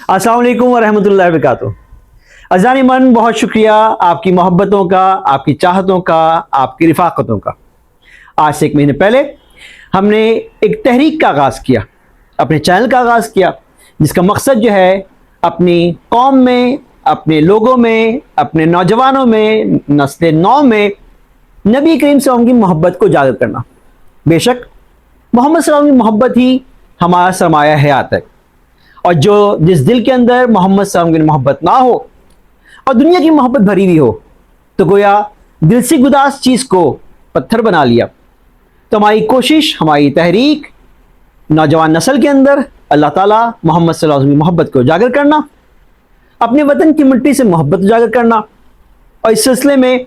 अस्सलाम वालेकुम वरहमतुल्लाहि वबरकातुह। अज़ानी मन, बहुत शुक्रिया आपकी मोहब्बतों का, आपकी चाहतों का, आपकी रिफ़ाक़तों का। आज से 1 महीने पहले हमने एक तहरीक का आगाज़ किया, अपने चैनल का आगाज़ किया, जिसका मकसद जो है अपनी कौम में, अपने लोगों में, अपने नौजवानों में, नस्ल नौ में नबी करीम सल्लल्लाहु अलैहि वसल्लम की मोहब्बत को उजागर करना। बेशक मोहम्मद सल्लल्लाहु अलैहि वसल्लम की मोहब्बत ही हमारा सरमाया हयात है, और जिस दिल के अंदर मोहम्मद सल्लल्लाहु अलैहि वसल्लम की मोहब्बत ना हो और दुनिया की मोहब्बत भरी हुई हो, तो गोया दिल से गुदास चीज़ को पत्थर बना लिया। तो हमारी कोशिश, हमारी तहरीक नौजवान नस्ल के अंदर अल्लाह ताला मोहम्मद सल्लल्लाहु अलैहि वसल्लम की मोहब्बत को उजागर करना, अपने वतन की मिट्टी से मोहब्बत उजागर करना। और इस सिलसिले में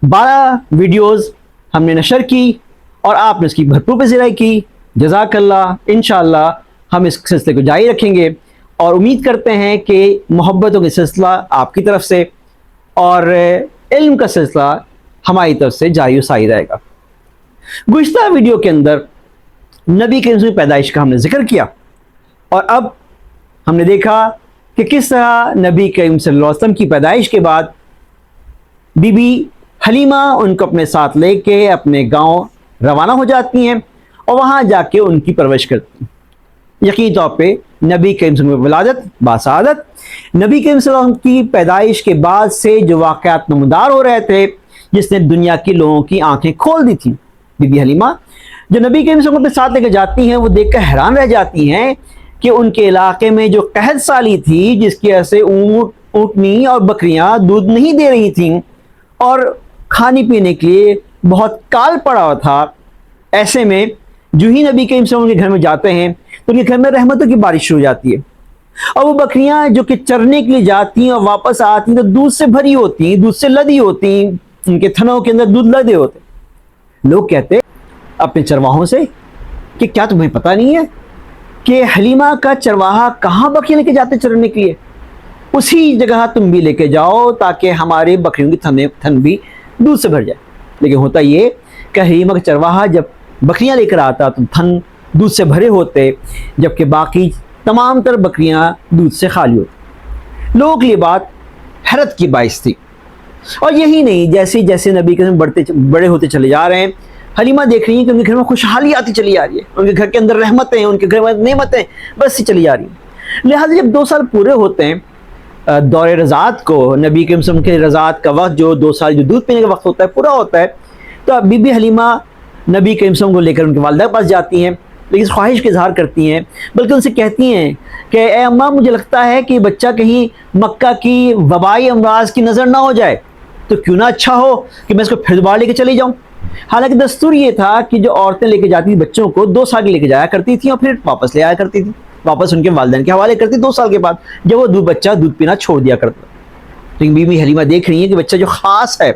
12 वीडियोज़ हमने नशर की और आपने उसकी भरपूर पज़ीराई की। जज़ाकल्लाह। इंशाअल्लाह हम इस सिलसिले को जारी रखेंगे और उम्मीद करते हैं कि मोहब्बतों का सिलसिला आपकी तरफ से और इल्म का सिलसिला हमारी तरफ से जारी सारी रहेगा। गुज़िश्ता वीडियो के अंदर नबी करीम की पैदाइश का हमने जिक्र किया, और अब हमने देखा कि किस तरह नबी करीम सल्लल्लाहु अलैहि वसल्लम की पैदाइश के बाद बीबी हलीमा उनको अपने साथ लेके अपने गांव रवाना हो जाती हैं और वहाँ जाके उनकी परवरिश करती हैं। यकीनी तौर पे नबी करीम सल्लल्लाहु अलैहि वसल्लम की विलादत बासादत, नबी करीम सल्लल्लाहु अलैहि वसल्लम की पैदाइश के बाद से जो वाक़यात नमूदार हो रहे थे, जिसने दुनिया की लोगों की आंखें खोल दी थी, बीबी हलीमा जो नबी करीम सल्लल्लाहु अलैहि वसल्लम के साथ लेकर जाती हैं, वो देखकर हैरान रह जाती हैं कि उनके इलाके में जो कहत साली थी, जिसकी वजह से ऊँट, ऊँटनी और बकरियाँ दूध नहीं दे रही थीं और खाने पीने के लिए बहुत काल पड़ा हुआ था, ऐसे में जो ही नबी करीम सल्लल्लाहु अलैहि वसल्लम के घर में जाते हैं तो उनके घर में रहमतों की बारिश हो जाती है। और वो बकरियां जो कि चरने के लिए जाती हैं और वापस आती हैं तो दूध से भरी होती हैं, दूध से लदी होती हैं, उनके थनों के अंदर दूध लदे होते। लोग कहते अपने चरवाहों से कि क्या तुम्हें पता नहीं है कि हलीमा का चरवाहा कहाँ बकरियां लेके जाते चरने के लिए, उसी जगह तुम भी लेके जाओ ताकि हमारे बकरियों की थन भी दूध से भर जाए। लेकिन होता ये कि हलीमा का चरवाहा जब बकरियां लेकर आता तो थन दूध से भरे होते, जबकि बाकी तमाम तर बकरियां दूध से खाली होती। लोगों के लिए बात हैरत की बाइस थी। और यही नहीं, जैसे जैसे नबी के बड़े होते चले जा रहे हैं, हलीमा देख रही हैं कि उनके घर में खुशहाली आती चली जा रही है, उनके घर के अंदर रहमतें, उनके घर में नेमतें बस चली जा रही हैं। लिहाजा जब 2 साल पूरे होते हैं दौरे रज़ात को, नबी के वसल्लम के रज़ात का वक्त जो 2 साल जो दूध पीने का वक्त होता है पूरा होता है, तो बीबी हलीमा नबी करीम सल्लल्लाहु अलैहि वसल्लम को लेकर उनके वालिदा के पास जाती हैं, लेकिन ख्वाहिश का इजहार करती हैं, बल्कि उनसे कहती हैं कि ए अम्मा, मुझे लगता है कि बच्चा कहीं मक्का की वबाई अमराज की नज़र ना हो जाए, तो क्यों ना अच्छा हो कि मैं इसको फिर दोबारा लेके चली जाऊँ। हालांकि दस्तूर ये था कि जो औरतें लेके जाती थी बच्चों को 2 साल के लेके जाया करती थी और फिर वापस ले आया करती थी, वापस उनके वालिदैन के हवाले करती 2 साल के बाद, जब वो बच्चा दूध पीना छोड़ दिया करता। लेकिन बीबी हलीमा देख रही है कि बच्चा जो ख़ास है,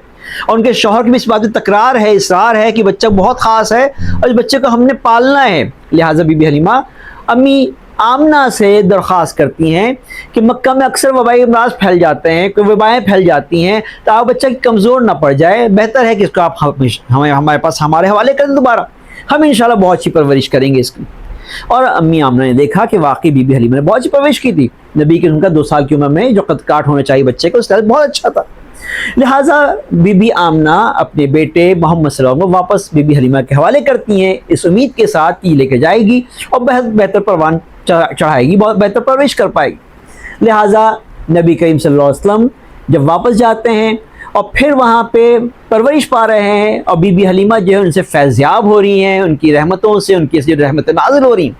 और उनके शौहर की भी इस बात में तकरार है, इसरार है कि बच्चा बहुत ख़ास है और इस बच्चे को हमने पालना है। लिहाजा बीबी हलीमा अम्मी आमना से दरख्वास्त करती हैं कि मक्का में अक्सर वबाई अमराज फैल जाते हैं, कोई वबाएँ फैल जाती हैं, तो आप बच्चा कमज़ोर ना पड़ जाए, बेहतर है कि इसको आप हमारे पास हमारे हवाले कर दें दोबारा, हम इंशाल्लाह बहुत अच्छी परवरिश करेंगे इसकी। और अम्मी आमना ने देखा कि वाकई बीबी हलीमा ने बहुत अच्छी परवरिश की थी। नबी के उनका 2 साल की उम्र में जो कद काट होना चाहिए बच्चे को, उसका बहुत अच्छा था। लिहाजा बीबी आमना अपने बेटे मोहम्मद सल्लल्लाहु अलैहि वसल्लम को वापस बीबी हलीमा के हवाले करती हैं, इस उम्मीद के साथ कि लेके जाएगी और बेहतर परवान चढ़ाएगी, बहुत बेहतर परवरिश कर पाएगी। लिहाजा नबी करीम सल्लल्लाहु अलैहि वसल्लम जब वापस जाते हैं और फिर वहाँ पे परवरिश पा रहे हैं और बीबी हलीमा जो है उनसे फैज़याब हो रही हैं, उनकी रहमतों से उनकी रहमतें नाज़िल हो रही हैं।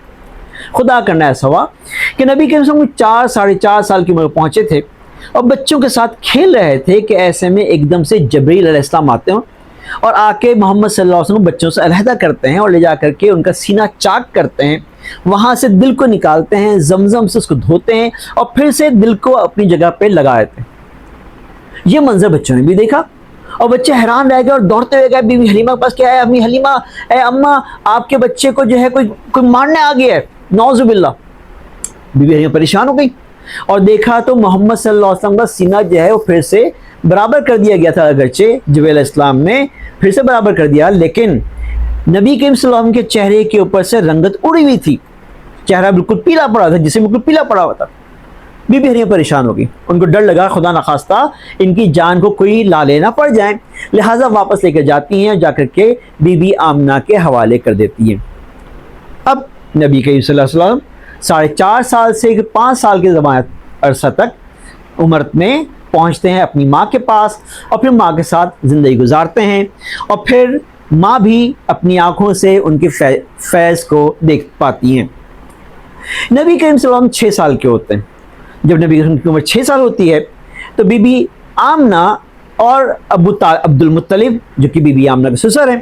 खुदा करना ऐसा हुआ कि नबी करीम सल्लल्लाहु अलैहि वसल्लम 4 साढ़े 4 साल की उम्र में पहुँचे थे और बच्चों के साथ खेल रहे थे कि ऐसे में एकदम से जबरील अलैहिस्सलाम आते हैं और आके मोहम्मद सल्लल्लाहु अलैहि वसल्लम बच्चों से अलहदा करते हैं और ले जा करके उनका सीना चाक करते हैं, वहाँ से दिल को निकालते हैं, जमजम से उसको धोते हैं और फिर से दिल को अपनी जगह पे लगा देते हैं। ये मंजर बच्चों ने भी देखा और बच्चे हैरान रह गए और दौड़ते हुए गए बीबी हलीमा के पास। क्या है अम्मी हलीमा, ए अम्मा, आपके बच्चे को जो है कोई मारने आ गया है, नौजुबिल्लाह। बीबी हलीमा परेशान हो गई और देखा तो मोहम्मद सल्लल्लाहु अलैहि वसल्लम का सीना जो है वो फिर से बराबर कर दिया गया था, अगरचे जिब्रील अलैहिस्सलाम ने फिर से बराबर कर दिया, लेकिन नबी करीम सल्लल्लाहु अलैहि वसल्लम के चेहरे के ऊपर से रंगत उड़ी हुई थी, चेहरा बिल्कुल पीला पड़ा था, जिसे बिल्कुल पीला पड़ा हुआ था। بی حریم پریشان ہوگی، ان کو ڈر لگا خدا نخواستہ ان کی جان کو کوئی لا لینا پڑ جائے، لہٰذا واپس لے کر جاتی ہیں، جا کر کے بی آمنہ کے حوالے کر دیتی ہیں۔ اب نبی کریم صلی اللہ علیہ وسلم 4.5 سال سے 5 سال کے زمانہ عرصہ تک عمر میں پہنچتے ہیں اپنی ماں کے پاس، اور پھر ماں کے ساتھ زندگی گزارتے ہیں، اور پھر ماں بھی اپنی آنکھوں سے ان کے فیض کو دیکھ پاتی ہیں۔ نبی کریم صلی اللہ علیہ وسلم 6 سال کے ہوتے ہیں۔ جب نبی کریم کی عمر 6 سال ہوتی ہے تو بی آمنہ اور عبد المطلب جو کہ بی آمنہ کے سسر ہیں،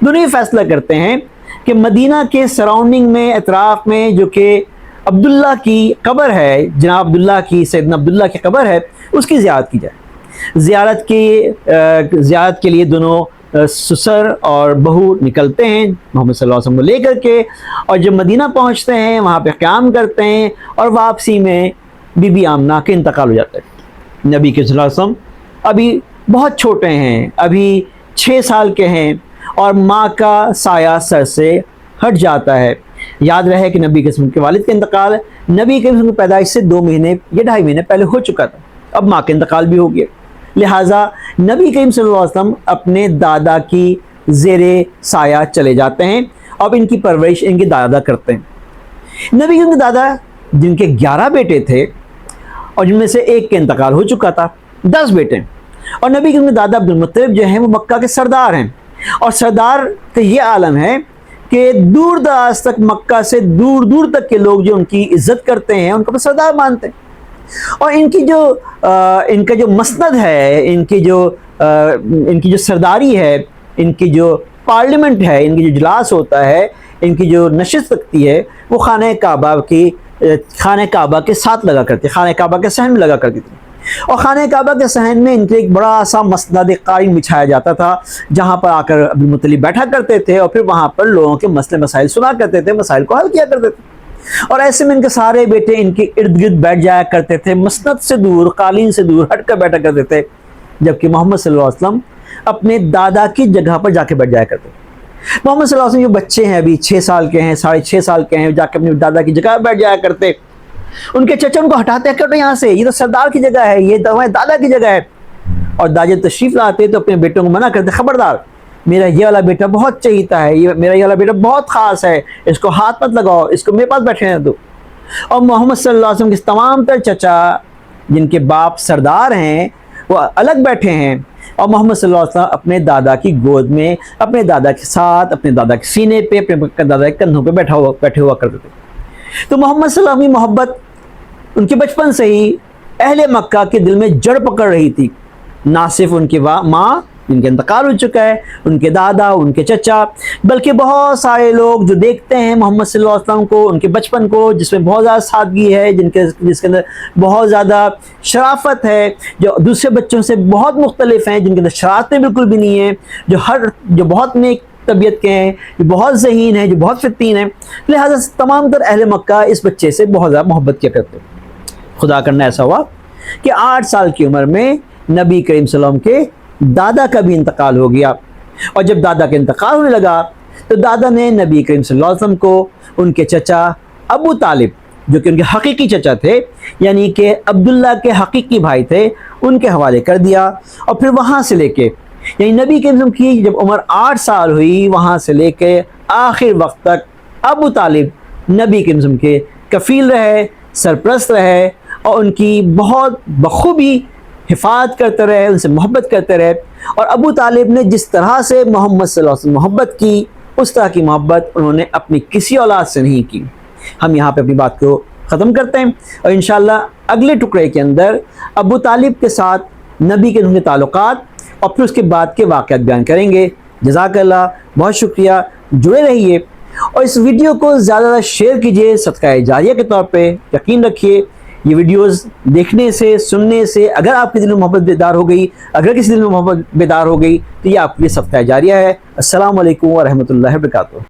دونوں یہ فیصلہ کرتے ہیں کہ مدینہ کے سراؤنڈنگ میں، اطراف میں جو کہ عبداللہ کی قبر ہے، جناب عبداللہ کی، سیدنا عبداللہ کی قبر ہے، اس کی زیارت کی جائے۔ زیارت کے لیے دونوں سسر اور بہو نکلتے ہیں محمد صلی اللہ علیہ وسلم کو لے کر کے، اور جب مدینہ پہنچتے ہیں وہاں پہ قیام کرتے ہیں، اور واپسی میں بی آمنہ کے انتقال ہو جاتا ہے۔ نبی کے صلی اللہ علیہ وسلم ابھی بہت چھوٹے ہیں، ابھی 6 سال کے ہیں، اور ماں کا سایہ سر سے ہٹ جاتا ہے۔ یاد رہے کہ نبی کے والد کا انتقال نبی کے پیدائش سے 2 مہینے یا 2.5 مہینے پہلے ہو چکا تھا، اب ماں کا انتقال بھی ہو گیا، لہٰذا نبی کریم صلی اللہ علیہ وسلم اپنے دادا کی زیر سایہ چلے جاتے ہیں، اب ان کی پرورش ان کے دادا کرتے ہیں۔ نبی کے دادا جن کے 11 بیٹے تھے اور جن میں سے ایک کے انتقال ہو چکا تھا، 10 بیٹے، اور نبی کے دادا عبد المطلب جو ہیں وہ مکہ کے سردار ہیں، اور سردار کا یہ عالم ہے کہ دور دراز تک مکہ سے دور دور تک کے لوگ جو ان کی عزت کرتے ہیں ان کو سردار مانتے ہیں، اور ان کا جو مسند ہے، ان کی جو سرداری ہے، ان کی جو پارلیمنٹ ہے، ان کی جو اجلاس ہوتا ہے، ان کی جو نشست لگتی ہے، وہ خانہ کعبہ کے ساتھ لگا کرتی، خانہ کعبہ کے صحن میں لگا کرتی تھی، اور خانہ کعبہ کے صحن میں ان کے ایک بڑا سا مسند قائم بچھایا جاتا تھا، جہاں پر آ کر عبد المطلب بیٹھا کرتے تھے، اور پھر وہاں پر لوگوں کے مسئلے مسائل سنا کرتے تھے، مسائل کو حل کیا کرتے تھے، اور ایسے میں ان کے سارے بیٹے ان کے ارد گرد بیٹھ جایا کرتے تھے، مسند سے دور، قالین سے دور ہٹ کر بیٹھا کرتے تھے، جبکہ محمد صلی اللہ علیہ وسلم اپنے دادا کی جگہ پر جا کے بیٹھ جایا کرتے تھے۔ محمد صلی اللہ علیہ وسلم جو بچے ہیں ابھی 6 سال کے ہیں، 6.5 سال کے ہیں، جا کے اپنے دادا کی جگہ پر بیٹھ جایا کرتے، ان کے چچا ان کو ہٹاتے ہیں کہ یہاں سے، یہ تو سردار کی جگہ ہے، یہ تو دادا کی جگہ ہے، اور دادا تشریف لاتے تو اپنے بیٹوں کو منع کرتے، خبردار، میرا یہ والا بیٹا بہت چہیتا ہے، میرا یہ والا بیٹا بہت خاص ہے، اس کو ہاتھ مت لگاؤ، اس کو میرے پاس بیٹھنے دو۔ اور محمد صلی اللہ علیہ وسلم کے تمام تر چچا جن کے باپ سردار ہیں وہ الگ بیٹھے ہیں، اور محمد صلی اللہ علیہ وسلم اپنے دادا کی گود میں، اپنے دادا کے ساتھ، اپنے دادا کے سینے پہ، اپنے دادا کے کندھوں پہ بیٹھے ہوا کرتے تھے۔ تو محمد صلی اللہ علیہ وسلم کی محبت ان کے بچپن سے ہی اہل مکہ کے دل میں جڑ پکڑ رہی تھی، نہ صرف ان کی ماں جن کے انتقال ہو چکا ہے، ان کے دادا، ان کے چچا، بلکہ بہت سارے لوگ جو دیکھتے ہیں محمد صلی اللہ علیہ وسلم کو، ان کے بچپن کو، جس میں بہت زیادہ سادگی ہے، جس کے اندر بہت زیادہ شرافت ہے، جو دوسرے بچوں سے بہت مختلف ہیں، جن کے اندر شرارتیں بالکل بھی نہیں ہیں، جو بہت نیک طبیعت کے ہیں، جو بہت ذہین ہیں، جو بہت فتین ہیں، لہٰذا تمام تر اہل مکہ اس بچے سے بہت زیادہ محبت کیا کرتے ہیں۔ خدا کرنا ایسا ہوا کہ 8 سال کی عمر میں نبی کریم صلی اللہ علیہ وسلم کے دادا کا بھی انتقال ہو گیا، اور جب دادا کا انتقال ہونے لگا تو دادا نے نبی کریم صلی اللہ علیہ وسلم کو ان کے چچا ابو طالب، جو کہ ان کے حقیقی چچا تھے، یعنی کہ عبداللہ کے حقیقی بھائی تھے، ان کے حوالے کر دیا، اور پھر وہاں سے لے کے، یعنی نبی کریم صلی اللہ علیہ وسلم کی جب عمر 8 سال ہوئی، وہاں سے لے کے آخر وقت تک ابو طالب نبی کریم صلی اللہ علیہ وسلم کے کفیل رہے، سرپرست رہے، اور ان کی بہت بخوبی حفاظت کرتے رہے، ان سے محبت کرتے رہے، اور ابو طالب نے جس طرح سے محمد صلی اللہ علیہ وسلم محبت کی، اس طرح کی محبت انہوں نے اپنی کسی اولاد سے نہیں کی۔ ہم یہاں پہ اپنی بات کو ختم کرتے ہیں، اور انشاءاللہ اگلے ٹکڑے کے اندر ابو طالب کے ساتھ نبی کے تعلقات اور پھر اس کے بعد کے واقعات بیان کریں گے۔ جزاک اللہ، بہت شکریہ، جڑے رہیے، اور اس ویڈیو کو زیادہ زیادہ شیئر کیجیے صدقہ جاریہ کے طور پہ۔ یقین رکھیے یہ ویڈیوز دیکھنے سے، سننے سے اگر آپ کے دل میں محبت بیدار ہو گئی، اگر کسی دل میں محبت بیدار ہو گئی، تو یہ آپ کے لیے صدقہ جاریہ ہے۔ السلام علیکم ورحمۃ اللہ وبرکاتہ۔